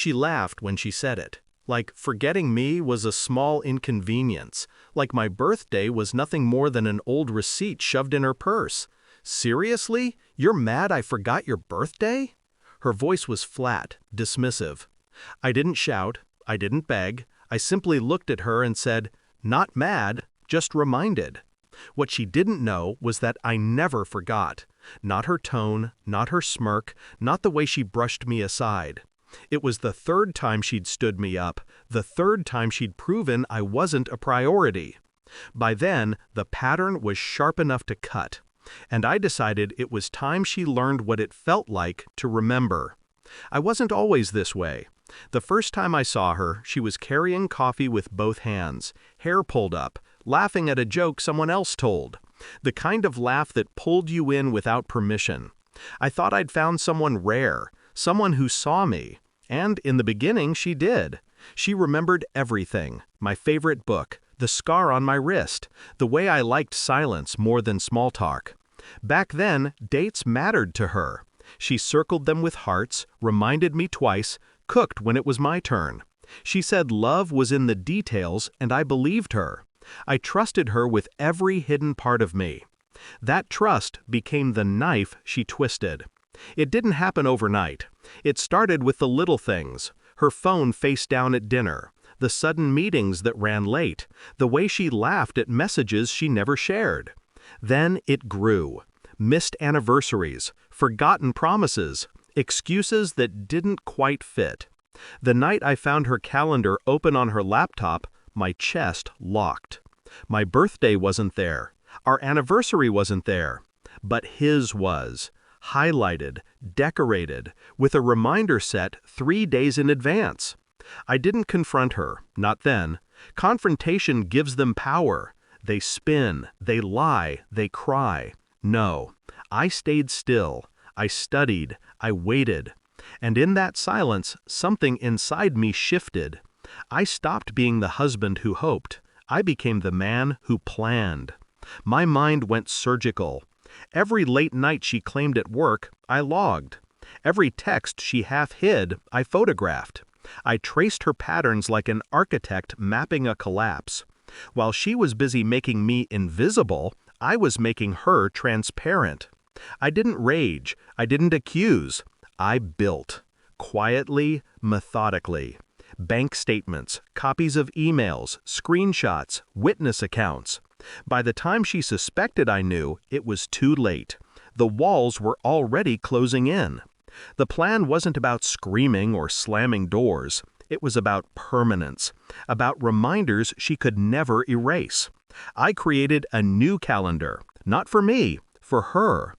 She laughed when she said it, like forgetting me was a small inconvenience, like my birthday was nothing more than an old receipt shoved in her purse. Seriously? You're mad I forgot your birthday? Her voice was flat, dismissive. I didn't shout, I didn't beg, I simply looked at her and said, "Not mad, just reminded." What she didn't know was that I never forgot. Not her tone, not her smirk, not the way she brushed me aside. It was the third time she'd stood me up, the third time she'd proven I wasn't a priority. By then, the pattern was sharp enough to cut, and I decided it was time she learned what it felt like to remember. I wasn't always this way. The first time I saw her, she was carrying coffee with both hands, hair pulled up, laughing at a joke someone else told. The kind of laugh that pulled you in without permission. I thought I'd found someone rare, someone who saw me. And in the beginning, she did. She remembered everything. My favorite book, the scar on my wrist, the way I liked silence more than small talk. Back then, dates mattered to her. She circled them with hearts, reminded me twice, cooked when it was my turn. She said love was in the details, and I believed her. I trusted her with every hidden part of me. That trust became the knife she twisted. It didn't happen overnight. It started with the little things, her phone face down at dinner, the sudden meetings that ran late, the way she laughed at messages she never shared. Then it grew. Missed anniversaries, forgotten promises, excuses that didn't quite fit. The night I found her calendar open on her laptop, my chest locked. My birthday wasn't there. Our anniversary wasn't there. But his was. Highlighted, decorated, with a reminder set 3 days in advance. I didn't confront her, not then. Confrontation gives them power. They spin, they lie, they cry. No, I stayed still. I studied, I waited. And in that silence, something inside me shifted. I stopped being the husband who hoped. I became the man who planned. My mind went surgical. Every late night she claimed at work, I logged. Every text she half hid, I photographed. I traced her patterns like an architect mapping a collapse. While she was busy making me invisible, I was making her transparent. I didn't rage. I didn't accuse. I built. Quietly, methodically. Bank statements, copies of emails, screenshots, witness accounts. By the time she suspected I knew, it was too late. The walls were already closing in. The plan wasn't about screaming or slamming doors. It was about permanence, about reminders she could never erase. I created a new calendar, not for me, for her.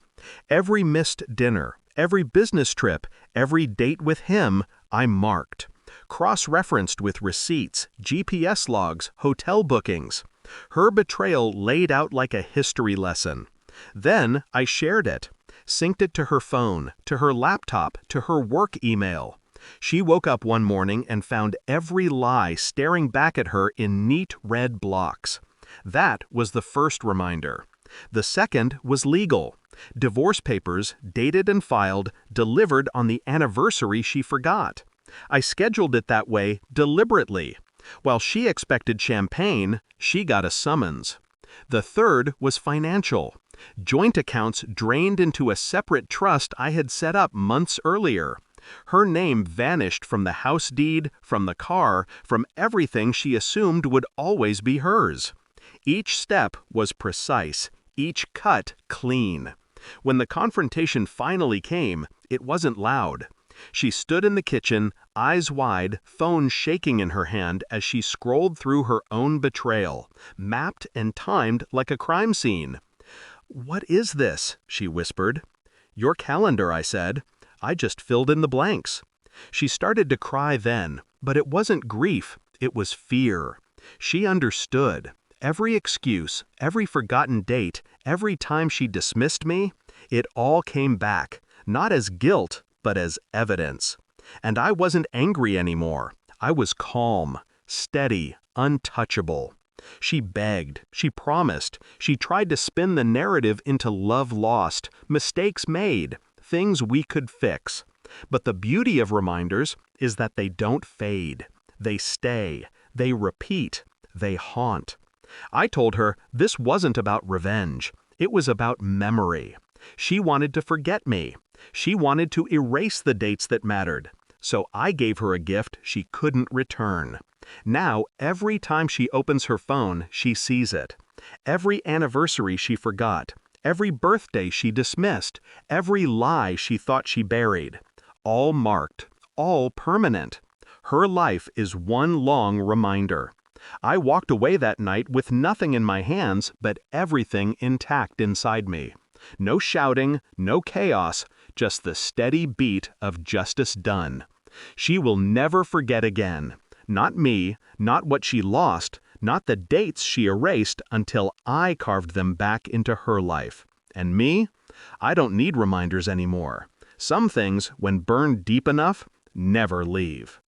Every missed dinner, every business trip, every date with him, I marked. Cross-referenced with receipts, GPS logs, hotel bookings. Her betrayal laid out like a history lesson. Then I shared it, synced it to her phone, to her laptop, to her work email. She woke up one morning and found every lie staring back at her in neat red blocks. That was the first reminder. The second was legal. Divorce papers, dated and filed, delivered on the anniversary she forgot. I scheduled it that way deliberately. While she expected champagne, she got a summons. The third was financial. Joint accounts drained into a separate trust I had set up months earlier. Her name vanished from the house deed, from the car, from everything she assumed would always be hers. Each step was precise, each cut clean. When the confrontation finally came, it wasn't loud. She stood in the kitchen, eyes wide, phone shaking in her hand as she scrolled through her own betrayal, mapped and timed like a crime scene. "What is this?" she whispered. "Your calendar," I said. "I just filled in the blanks." She started to cry then, but it wasn't grief, it was fear. She understood. Every excuse, every forgotten date, every time she dismissed me, it all came back, not as guilt, but as evidence. And I wasn't angry anymore. I was calm, steady, untouchable. She begged, she promised, she tried to spin the narrative into love lost, mistakes made, things we could fix. But the beauty of reminders is that they don't fade. They stay. They repeat. They haunt. I told her this wasn't about revenge. It was about memory. She wanted to forget me. She wanted to erase the dates that mattered. So I gave her a gift she couldn't return. Now, every time she opens her phone, she sees it. Every anniversary she forgot. Every birthday she dismissed. Every lie she thought she buried. All marked. All permanent. Her life is one long reminder. I walked away that night with nothing in my hands but everything intact inside me. No shouting, no chaos, just the steady beat of justice done. She will never forget again. Not me, not what she lost, not the dates she erased until I carved them back into her life. And me? I don't need reminders anymore. Some things, when burned deep enough, never leave.